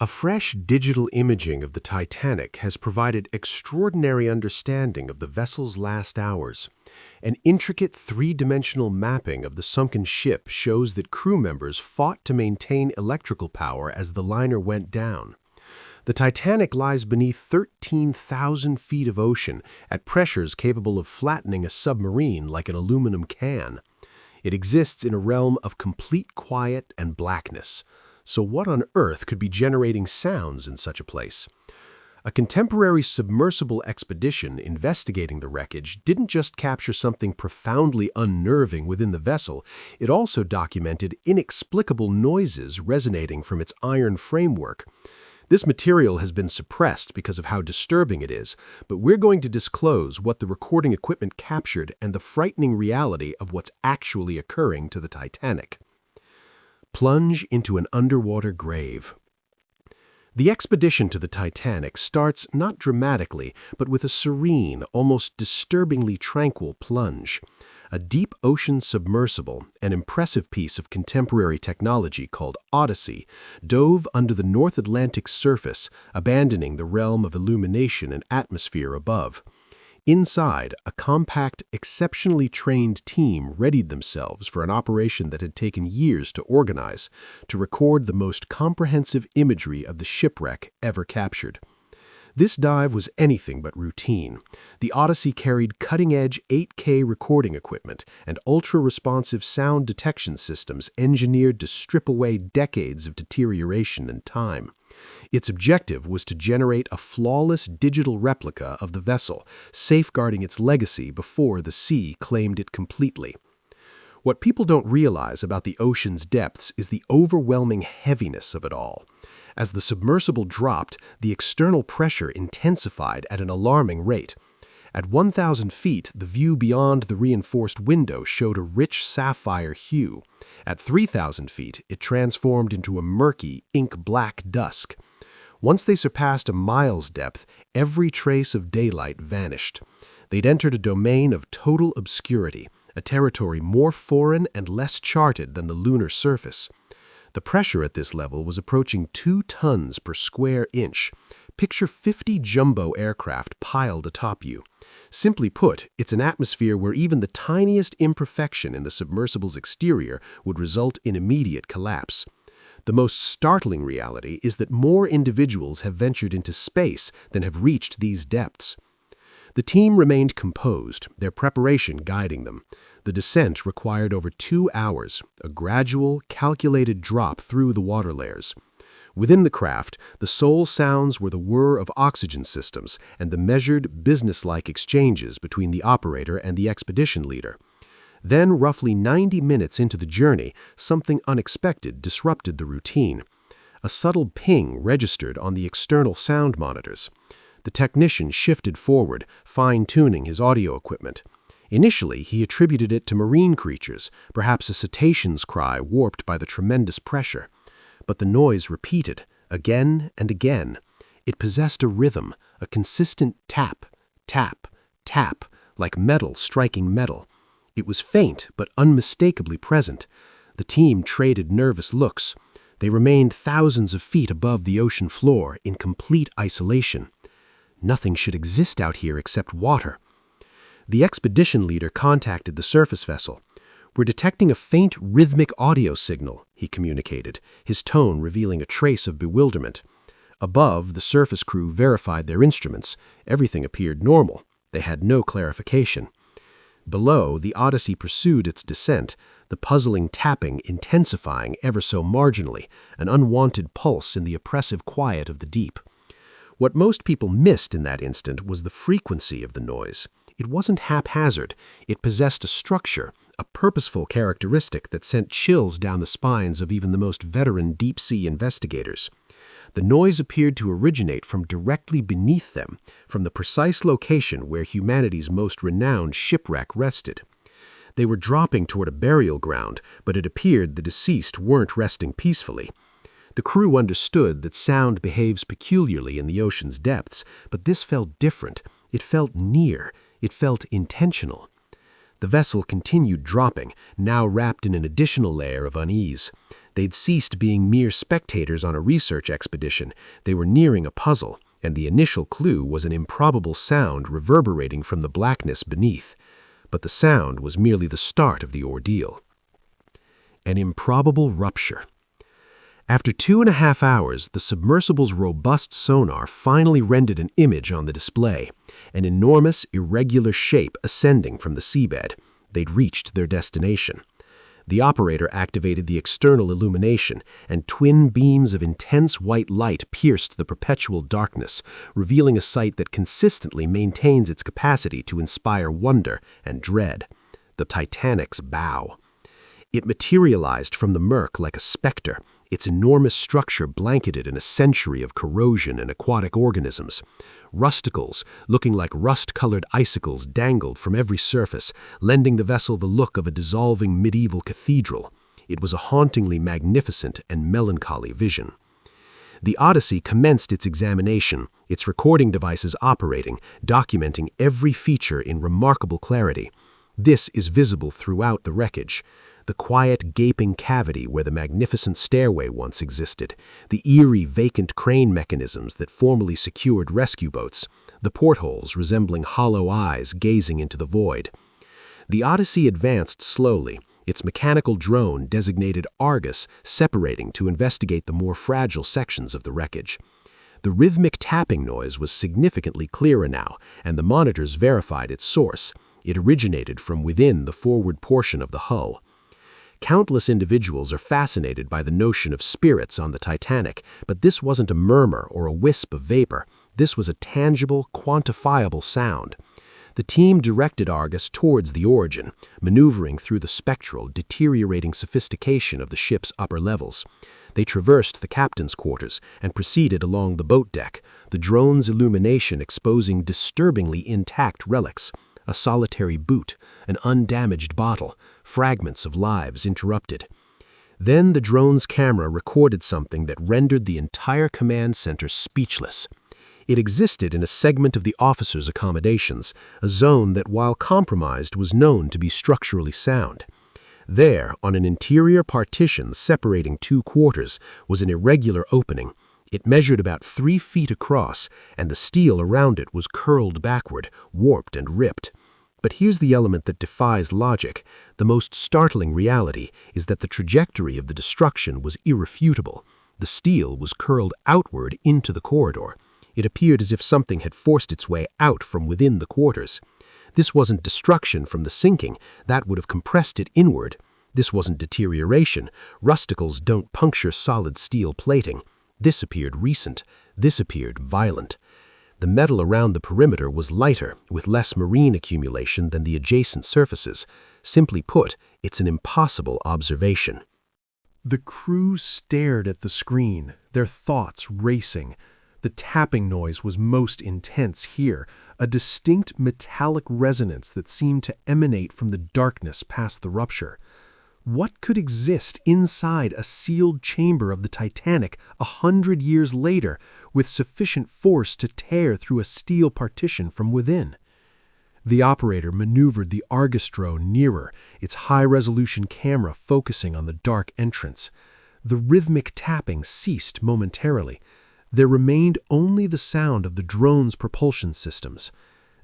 A fresh digital imaging of the Titanic has provided extraordinary understanding of the vessel's last hours. An intricate three-dimensional mapping of the sunken ship shows that crew members fought to maintain electrical power as the liner went down. The Titanic lies beneath 13,000 feet of ocean at pressures capable of flattening a submarine like an aluminum can. It exists in a realm of complete quiet and blackness. So what on earth could be generating sounds in such a place? A contemporary submersible expedition investigating the wreckage didn't just capture something profoundly unnerving within the vessel, it also documented inexplicable noises resonating from its iron framework. This material has been suppressed because of how disturbing it is, but we're going to disclose what the recording equipment captured and the frightening reality of what's actually occurring to the Titanic. Plunge into an underwater grave. The expedition to the Titanic starts not dramatically, but with a serene, almost disturbingly tranquil plunge. A deep ocean submersible, an impressive piece of contemporary technology called Odyssey, dove under the North Atlantic surface, abandoning the realm of illumination and atmosphere above. Inside, a compact, exceptionally trained team readied themselves for an operation that had taken years to organize, to record the most comprehensive imagery of the shipwreck ever captured. This dive was anything but routine. The Odyssey carried cutting-edge 8K recording equipment and ultra-responsive sound detection systems engineered to strip away decades of deterioration and time. Its objective was to generate a flawless digital replica of the vessel, safeguarding its legacy before the sea claimed it completely. What people don't realize about the ocean's depths is the overwhelming heaviness of it all. As the submersible dropped, the external pressure intensified at an alarming rate. At 1,000 feet, the view beyond the reinforced window showed a rich sapphire hue. At 3,000 feet, it transformed into a murky, ink-black dusk. Once they surpassed a mile's depth, every trace of daylight vanished. They'd entered a domain of total obscurity, a territory more foreign and less charted than the lunar surface. The pressure at this level was approaching 2 tons per square inch. Picture 50 jumbo aircraft piled atop you. Simply put, it's an atmosphere where even the tiniest imperfection in the submersible's exterior would result in immediate collapse. The most startling reality is that more individuals have ventured into space than have reached these depths. The team remained composed, their preparation guiding them. The descent required over 2 hours, a gradual, calculated drop through the water layers. Within the craft, the sole sounds were the whir of oxygen systems and the measured, businesslike exchanges between the operator and the expedition leader. Then, roughly 90 minutes into the journey, something unexpected disrupted the routine. A subtle ping registered on the external sound monitors. The technician shifted forward, fine-tuning his audio equipment. Initially, he attributed it to marine creatures, perhaps a cetacean's cry warped by the tremendous pressure. But the noise repeated, again and again. It possessed a rhythm, a consistent tap, tap, tap, like metal striking metal. It was faint, but unmistakably present. The team traded nervous looks. They remained thousands of feet above the ocean floor, in complete isolation. Nothing should exist out here except water. The expedition leader contacted the surface vessel. "We're detecting a faint rhythmic audio signal," he communicated, his tone revealing a trace of bewilderment. Above, the surface crew verified their instruments. Everything appeared normal. They had no clarification. Below, the Odyssey pursued its descent, the puzzling tapping intensifying ever so marginally, an unwanted pulse in the oppressive quiet of the deep. What most people missed in that instant was the frequency of the noise. It wasn't haphazard. It possessed a structure, a purposeful characteristic that sent chills down the spines of even the most veteran deep-sea investigators. The noise appeared to originate from directly beneath them, from the precise location where humanity's most renowned shipwreck rested. They were dropping toward a burial ground, but it appeared the deceased weren't resting peacefully. The crew understood that sound behaves peculiarly in the ocean's depths, but this felt different. It felt near. It felt intentional. The vessel continued dropping, now wrapped in an additional layer of unease. They'd ceased being mere spectators on a research expedition. They were nearing a puzzle, and the initial clue was an improbable sound reverberating from the blackness beneath. But the sound was merely the start of the ordeal. An improbable rupture. After 2.5 hours, the submersible's robust sonar finally rendered an image on the display, an enormous, irregular shape ascending from the seabed. They'd reached their destination. The operator activated the external illumination, and twin beams of intense white light pierced the perpetual darkness, revealing a sight that consistently maintains its capacity to inspire wonder and dread: the Titanic's bow. It materialized from the murk like a specter, its enormous structure blanketed in a century of corrosion and aquatic organisms. Rusticles, looking like rust-colored icicles, dangled from every surface, lending the vessel the look of a dissolving medieval cathedral. It was a hauntingly magnificent and melancholy vision. The Odyssey commenced its examination, its recording devices operating, documenting every feature in remarkable clarity. This is visible throughout the wreckage: the quiet, gaping cavity where the magnificent stairway once existed, the eerie, vacant crane mechanisms that formerly secured rescue boats, the portholes resembling hollow eyes gazing into the void. The Odyssey advanced slowly, its mechanical drone designated Argus separating to investigate the more fragile sections of the wreckage. The rhythmic tapping noise was significantly clearer now, and the monitors verified its source. It originated from within the forward portion of the hull. Countless individuals are fascinated by the notion of spirits on the Titanic, but this wasn't a murmur or a wisp of vapor. This was a tangible, quantifiable sound. The team directed Argus towards the origin, maneuvering through the spectral, deteriorating sophistication of the ship's upper levels. They traversed the captain's quarters and proceeded along the boat deck, the drone's illumination exposing disturbingly intact relics: a solitary boot, an undamaged bottle, fragments of lives interrupted. Then the drone's camera recorded something that rendered the entire command center speechless. It existed in a segment of the officers' accommodations, a zone that, while compromised, was known to be structurally sound. There, on an interior partition separating two quarters, was an irregular opening. It measured about 3 feet across, and the steel around it was curled backward, warped and ripped. But here's the element that defies logic. The most startling reality is that the trajectory of the destruction was irrefutable. The steel was curled outward into the corridor. It appeared as if something had forced its way out from within the quarters. This wasn't destruction from the sinking. That would have compressed it inward. This wasn't deterioration. Rusticles don't puncture solid steel plating. This appeared recent. This appeared violent. The metal around the perimeter was lighter, with less marine accumulation than the adjacent surfaces. Simply put, it's an impossible observation. The crew stared at the screen, their thoughts racing. The tapping noise was most intense here, a distinct metallic resonance that seemed to emanate from the darkness past the rupture. What could exist inside a sealed chamber of the Titanic 100 years later with sufficient force to tear through a steel partition from within? The operator maneuvered the Argus drone nearer, its high-resolution camera focusing on the dark entrance. The rhythmic tapping ceased momentarily. There remained only the sound of the drone's propulsion systems.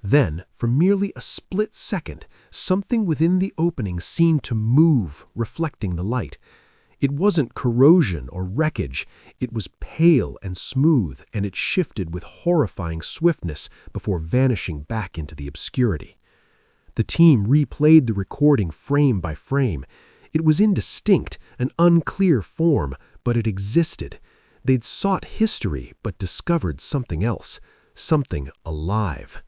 Then, for merely a split second, something within the opening seemed to move, reflecting the light. It wasn't corrosion or wreckage. It was pale and smooth, and it shifted with horrifying swiftness before vanishing back into the obscurity. The team replayed the recording frame by frame. It was indistinct, an unclear form, but it existed. They'd sought history, but discovered something else, something alive.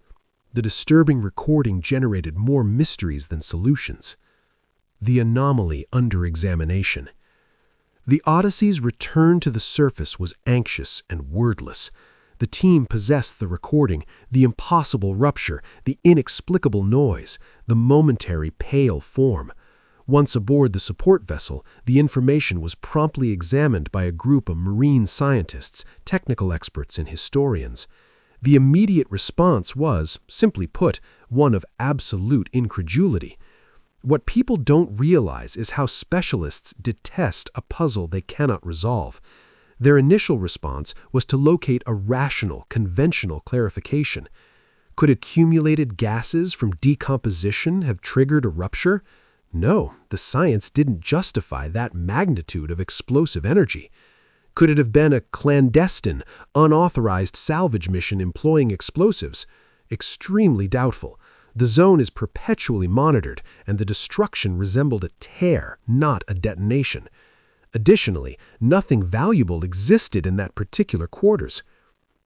The disturbing recording generated more mysteries than solutions. The anomaly under examination. The Odyssey's return to the surface was anxious and wordless. The team possessed the recording, the impossible rupture, the inexplicable noise, the momentary pale form. Once aboard the support vessel, the information was promptly examined by a group of marine scientists, technical experts, and historians. The immediate response was, simply put, one of absolute incredulity. What people don't realize is how specialists detest a puzzle they cannot resolve. Their initial response was to locate a rational, conventional clarification. Could accumulated gases from decomposition have triggered a rupture? No, the science didn't justify that magnitude of explosive energy. Could it have been a clandestine, unauthorized salvage mission employing explosives? Extremely doubtful. The zone is perpetually monitored, and the destruction resembled a tear, not a detonation. Additionally, nothing valuable existed in that particular quarters.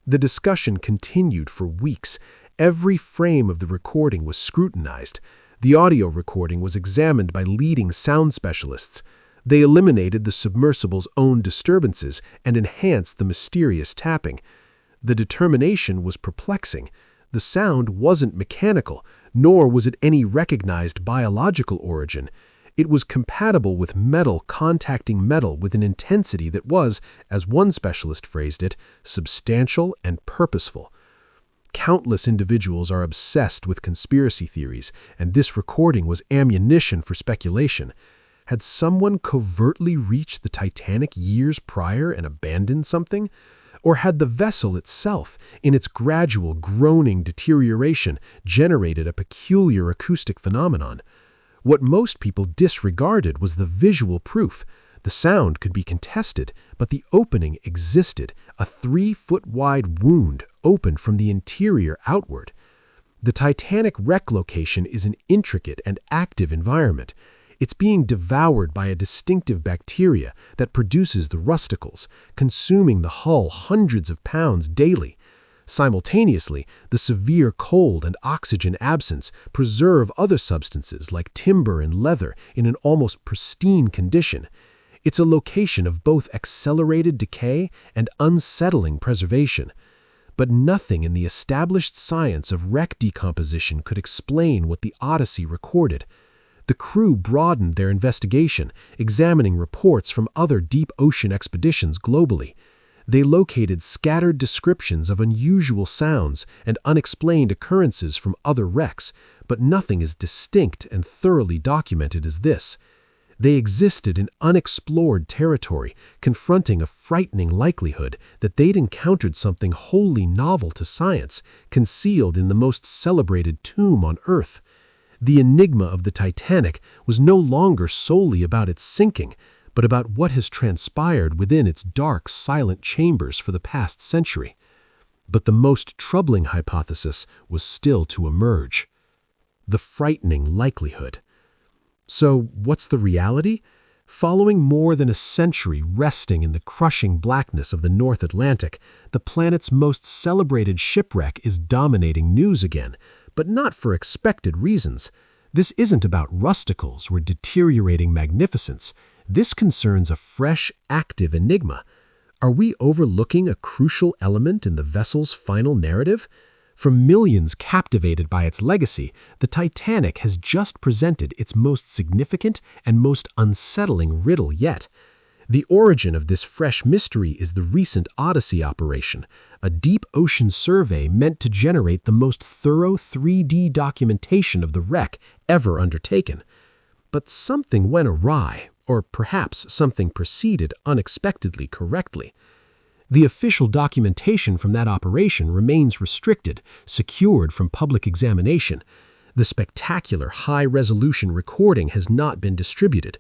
The discussion continued for weeks. Every frame of the recording was scrutinized. The audio recording was examined by leading sound specialists. They eliminated the submersible's own disturbances and enhanced the mysterious tapping. The determination was perplexing. The sound wasn't mechanical, nor was it any recognized biological origin. It was compatible with metal contacting metal with an intensity that was, as one specialist phrased it, substantial and purposeful. Countless individuals are obsessed with conspiracy theories, and this recording was ammunition for speculation. Had someone covertly reached the Titanic years prior and abandoned something? Or had the vessel itself, in its gradual, groaning deterioration, generated a peculiar acoustic phenomenon? What most people disregarded was the visual proof. The sound could be contested, but the opening existed, a 3-foot-wide wound opened from the interior outward. The Titanic wreck location is an intricate and active environment. It's being devoured by a distinctive bacteria that produces the rusticles, consuming the hull hundreds of pounds daily. Simultaneously, the severe cold and oxygen absence preserve other substances like timber and leather in an almost pristine condition. It's a location of both accelerated decay and unsettling preservation. But nothing in the established science of wreck decomposition could explain what the Odyssey recorded. The crew broadened their investigation, examining reports from other deep ocean expeditions globally. They located scattered descriptions of unusual sounds and unexplained occurrences from other wrecks, but nothing as distinct and thoroughly documented as this. They existed in unexplored territory, confronting a frightening likelihood that they'd encountered something wholly novel to science, concealed in the most celebrated tomb on Earth. The enigma of the Titanic was no longer solely about its sinking, but about what has transpired within its dark, silent chambers for the past century. But the most troubling hypothesis was still to emerge: the frightening likelihood. So, what's the reality? Following more than a century resting in the crushing blackness of the North Atlantic, the planet's most celebrated shipwreck is dominating news again, but not for expected reasons. This isn't about rusticles or deteriorating magnificence. This concerns a fresh, active enigma. Are we overlooking a crucial element in the vessel's final narrative? For millions captivated by its legacy, the Titanic has just presented its most significant and most unsettling riddle yet. The origin of this fresh mystery is the recent Odyssey operation, a deep ocean survey meant to generate the most thorough 3D documentation of the wreck ever undertaken. But something went awry, or perhaps something proceeded unexpectedly correctly. The official documentation from that operation remains restricted, secured from public examination. The spectacular high-resolution recording has not been distributed.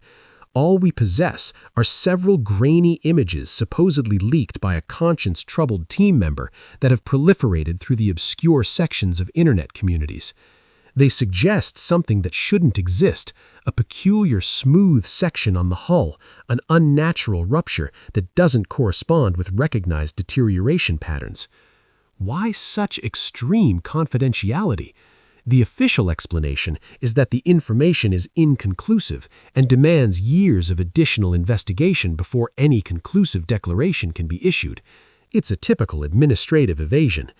All we possess are several grainy images supposedly leaked by a conscience-troubled team member that have proliferated through the obscure sections of internet communities. They suggest something that shouldn't exist, a peculiar smooth section on the hull, an unnatural rupture that doesn't correspond with recognized deterioration patterns. Why such extreme confidentiality? The official explanation is that the information is inconclusive and demands years of additional investigation before any conclusive declaration can be issued. It's a typical administrative evasion.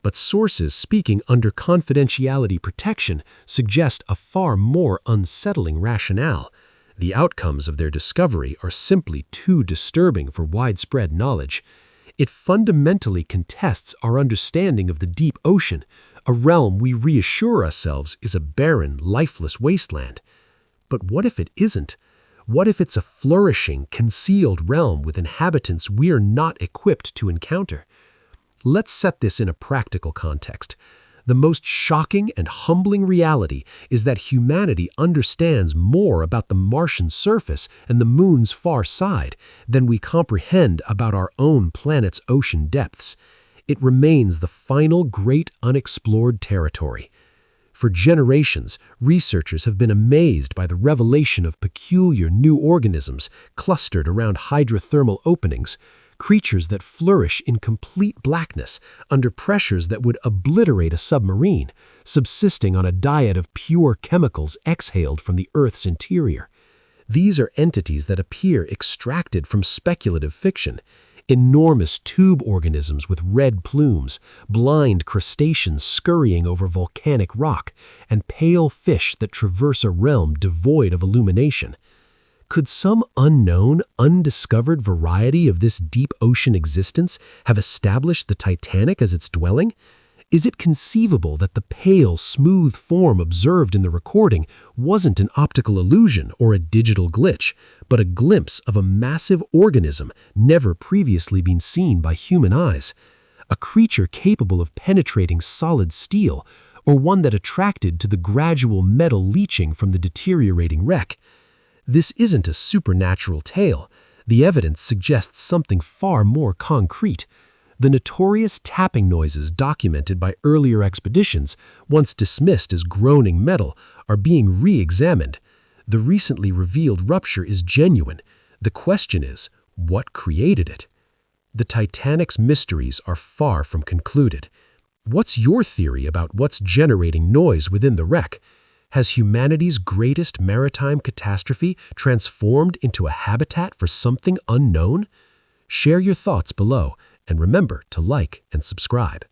But sources speaking under confidentiality protection suggest a far more unsettling rationale. The outcomes of their discovery are simply too disturbing for widespread knowledge. It fundamentally contests our understanding of the deep ocean, a realm we reassure ourselves is a barren, lifeless wasteland. But what if it isn't? What if it's a flourishing, concealed realm with inhabitants we're not equipped to encounter? Let's set this in a practical context. The most shocking and humbling reality is that humanity understands more about the Martian surface and the Moon's far side than we comprehend about our own planet's ocean depths. It remains the final great unexplored territory. For generations, researchers have been amazed by the revelation of peculiar new organisms clustered around hydrothermal openings, creatures that flourish in complete blackness under pressures that would obliterate a submarine, subsisting on a diet of pure chemicals exhaled from the Earth's interior. These are entities that appear extracted from speculative fiction. Enormous tube organisms with red plumes, blind crustaceans scurrying over volcanic rock, and pale fish that traverse a realm devoid of illumination. Could some unknown, undiscovered variety of this deep ocean existence have established the Titanic as its dwelling? Is it conceivable that the pale, smooth form observed in the recording wasn't an optical illusion or a digital glitch, but a glimpse of a massive organism never previously been seen by human eyes? A creature capable of penetrating solid steel, or one that attracted to the gradual metal leaching from the deteriorating wreck? This isn't a supernatural tale. The evidence suggests something far more concrete. The notorious tapping noises documented by earlier expeditions, once dismissed as groaning metal, are being re-examined. The recently revealed rupture is genuine. The question is, what created it? The Titanic's mysteries are far from concluded. What's your theory about what's generating noise within the wreck? Has humanity's greatest maritime catastrophe transformed into a habitat for something unknown? Share your thoughts below, and remember to like and subscribe.